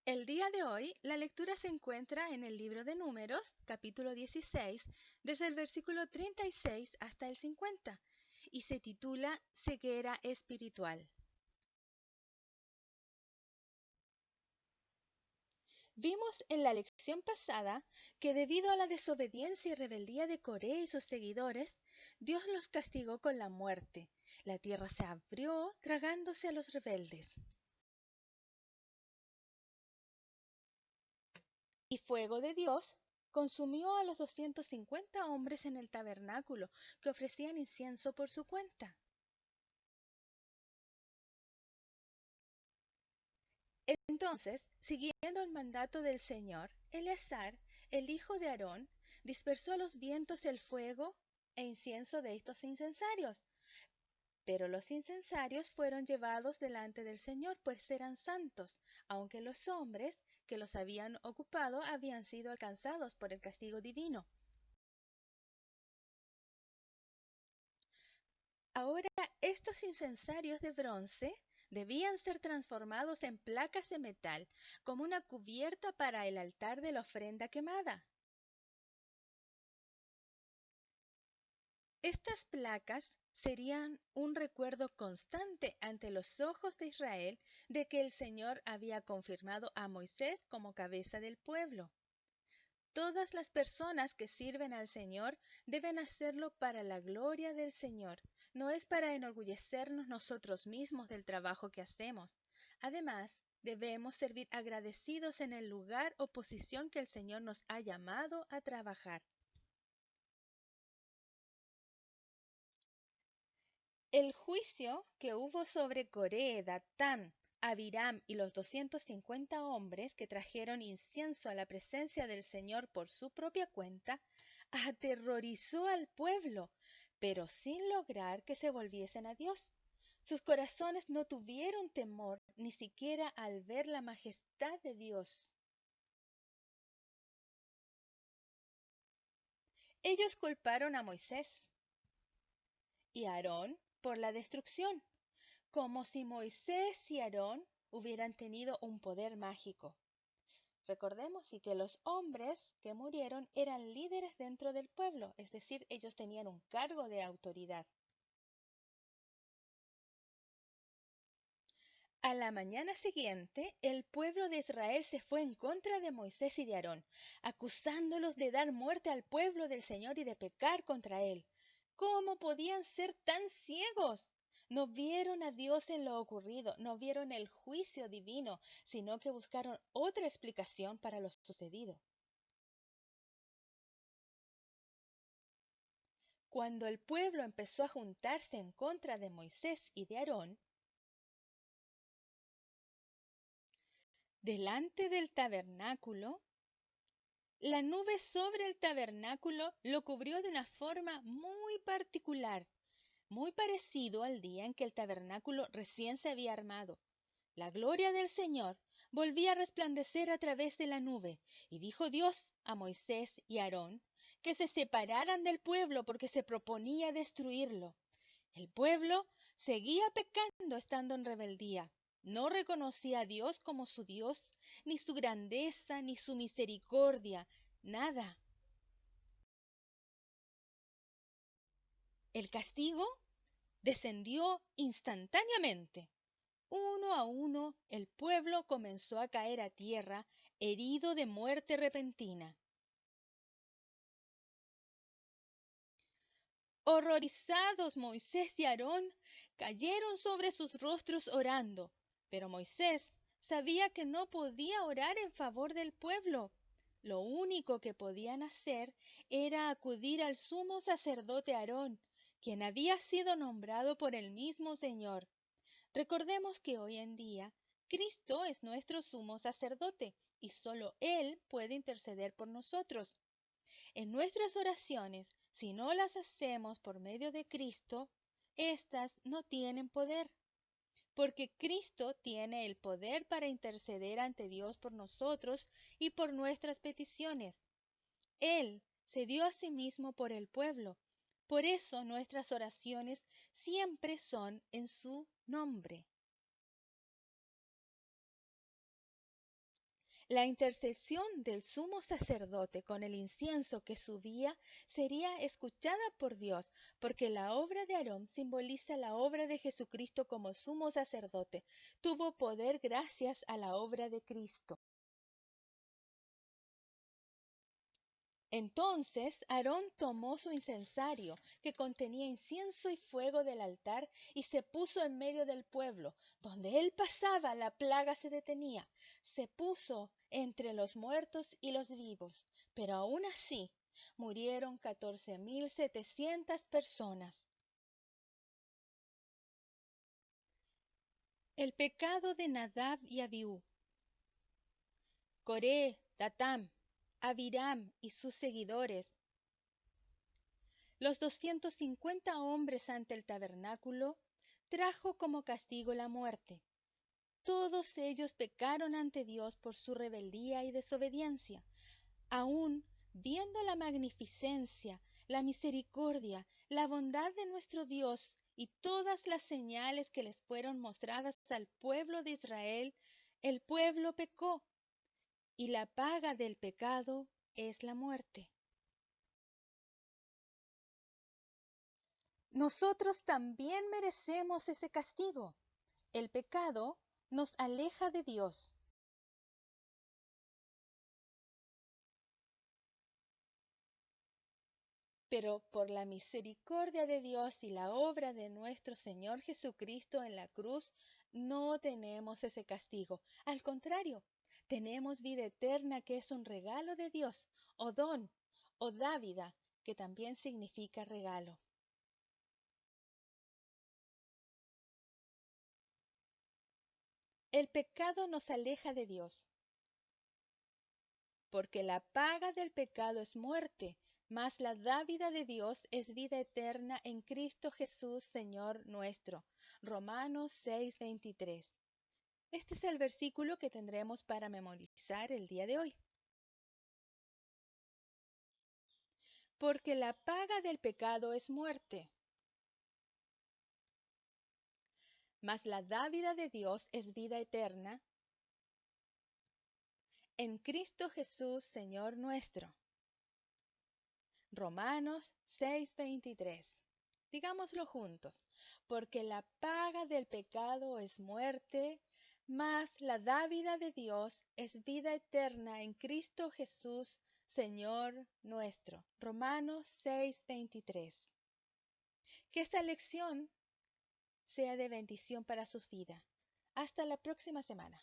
El día de hoy, la lectura se encuentra en el libro de Números, capítulo 16, desde el versículo 36 hasta el 50, y se titula Ceguera espiritual. Vimos en la lección pasada que debido a la desobediencia y rebeldía de Coré y sus seguidores, Dios los castigó con la muerte. La tierra se abrió tragándose a los rebeldes. Y fuego de Dios consumió a los 250 hombres en el tabernáculo que ofrecían incienso por su cuenta. Entonces, siguiendo el mandato del Señor, Eleazar, el hijo de Aarón, dispersó a los vientos el fuego e incienso de estos incensarios. Pero los incensarios fueron llevados delante del Señor, pues eran santos, aunque los hombres que los habían ocupado habían sido alcanzados por el castigo divino. Ahora, estos incensarios de bronce debían ser transformados en placas de metal, como una cubierta para el altar de la ofrenda quemada. Estas placas serían un recuerdo constante ante los ojos de Israel de que el Señor había confirmado a Moisés como cabeza del pueblo. Todas las personas que sirven al Señor deben hacerlo para la gloria del Señor. No es para enorgullecernos nosotros mismos del trabajo que hacemos. Además, debemos servir agradecidos en el lugar o posición que el Señor nos ha llamado a trabajar. El juicio que hubo sobre Coré, Datán, Abiram y los 250 hombres que trajeron incienso a la presencia del Señor por su propia cuenta, aterrorizó al pueblo, pero sin lograr que se volviesen a Dios. Sus corazones no tuvieron temor ni siquiera al ver la majestad de Dios. Ellos culparon a Moisés y a Aarón por la destrucción, como si Moisés y Aarón hubieran tenido un poder mágico. Recordemos y que los hombres que murieron eran líderes dentro del pueblo, es decir, ellos tenían un cargo de autoridad. A la mañana siguiente, el pueblo de Israel se fue en contra de Moisés y de Aarón, acusándolos de dar muerte al pueblo del Señor y de pecar contra él. ¿Cómo podían ser tan ciegos? No vieron a Dios en lo ocurrido, no vieron el juicio divino, sino que buscaron otra explicación para lo sucedido. Cuando el pueblo empezó a juntarse en contra de Moisés y de Aarón, delante del tabernáculo, la nube sobre el tabernáculo lo cubrió de una forma muy particular, muy parecido al día en que el tabernáculo recién se había armado. La gloria del Señor volvía a resplandecer a través de la nube, y dijo Dios a Moisés y a Aarón que se separaran del pueblo porque se proponía destruirlo. El pueblo seguía pecando estando en rebeldía. No reconocía a Dios como su Dios, ni su grandeza, ni su misericordia, nada. El castigo descendió instantáneamente. Uno a uno, el pueblo comenzó a caer a tierra, herido de muerte repentina. Horrorizados, Moisés y Aarón cayeron sobre sus rostros orando, pero Moisés sabía que no podía orar en favor del pueblo. Lo único que podían hacer era acudir al sumo sacerdote Aarón, quien había sido nombrado por el mismo Señor. Recordemos que hoy en día Cristo es nuestro sumo sacerdote y solo Él puede interceder por nosotros. En nuestras oraciones, si no las hacemos por medio de Cristo, éstas no tienen poder, porque Cristo tiene el poder para interceder ante Dios por nosotros y por nuestras peticiones. Él se dio a sí mismo por el pueblo. Por eso nuestras oraciones siempre son en su nombre. La intercesión del sumo sacerdote con el incienso que subía sería escuchada por Dios, porque la obra de Aarón simboliza la obra de Jesucristo como sumo sacerdote. Tuvo poder gracias a la obra de Cristo. Entonces Aarón tomó su incensario, que contenía incienso y fuego del altar, y se puso en medio del pueblo. Donde él pasaba, la plaga se detenía. Se puso entre los muertos y los vivos. Pero aún así, murieron 14.700 personas. El pecado de Nadab y Abiú. Coré, Datam, Abiram y sus seguidores, los 250 hombres ante el tabernáculo, trajo como castigo la muerte. Todos ellos pecaron ante Dios por su rebeldía y desobediencia. Aún viendo la magnificencia, la misericordia, la bondad de nuestro Dios y todas las señales que les fueron mostradas al pueblo de Israel, el pueblo pecó, y la paga del pecado es la muerte. Nosotros también merecemos ese castigo. El pecado nos aleja de Dios. Pero por la misericordia de Dios y la obra de nuestro Señor Jesucristo en la cruz, no tenemos ese castigo. Al contrario, tenemos vida eterna, que es un regalo de Dios, o don, o dávida, que también significa regalo. El pecado nos aleja de Dios, porque la paga del pecado es muerte, mas la dávida de Dios es vida eterna en Cristo Jesús, Señor nuestro. Romanos 6:23. Este es el versículo que tendremos para memorizar el día de hoy. Porque la paga del pecado es muerte, mas la dávida de Dios es vida eterna en Cristo Jesús, Señor nuestro. Romanos 6:23. Digámoslo juntos. Porque la paga del pecado es muerte, mas la dávida de Dios es vida eterna en Cristo Jesús, Señor nuestro. Romanos 6:23. Que esta lección sea de bendición para sus vidas. Hasta la próxima semana.